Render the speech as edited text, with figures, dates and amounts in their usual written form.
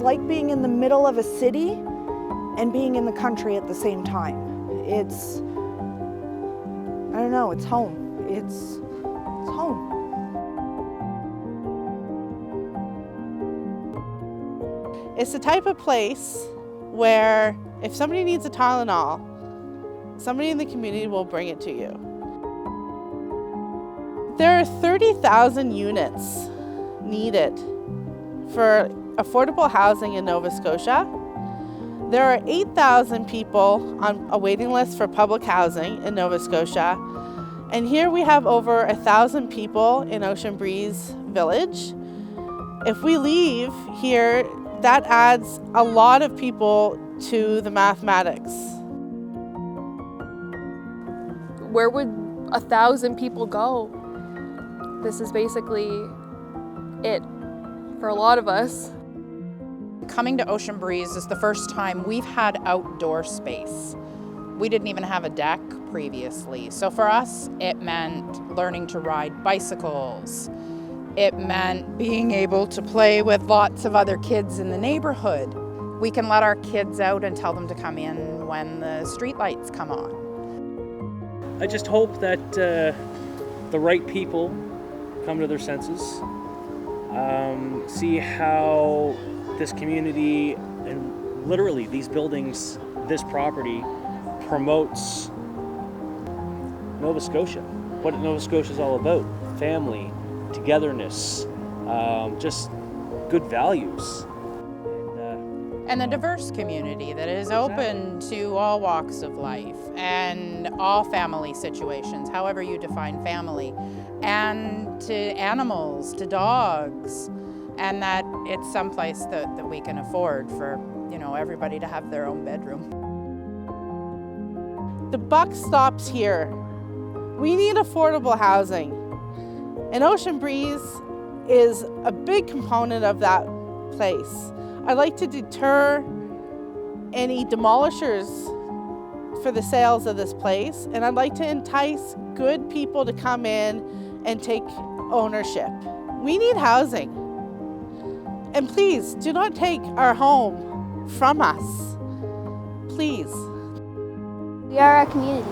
like being in the middle of a city and being in the country at the same time. It's, I don't know, it's home. It's home. It's the type of place where if somebody needs a Tylenol, somebody in the community will bring it to you. There are 30,000 units needed for affordable housing in Nova Scotia. There are 8,000 people on a waiting list for public housing in Nova Scotia. And here we have over 1,000 people in Ocean Breeze Village. If we leave here, that adds a lot of people to the mathematics. Where would 1,000 people go? This is basically it for a lot of us. Coming to Ocean Breeze is the first time we've had outdoor space. We didn't even have a deck previously. So for us, it meant learning to ride bicycles. It meant being able to play with lots of other kids in the neighborhood. We can let our kids out and tell them to come in when the streetlights come on. I just hope that the right people come to their senses, see how this community and literally these buildings, this property promotes Nova Scotia, what Nova Scotia is all about, family, togetherness, just good values. And the diverse community that is open to all walks of life and all family situations, however you define family, and to animals, to dogs, and that it's someplace that we can afford for, you know, everybody to have their own bedroom. The buck stops here. We need affordable housing. And Ocean Breeze is a big component of that place. I'd like to deter any demolishers for the sales of this place, and I'd like to entice good people to come in and take ownership. We need housing. And please, do not take our home from us. Please. We are a community.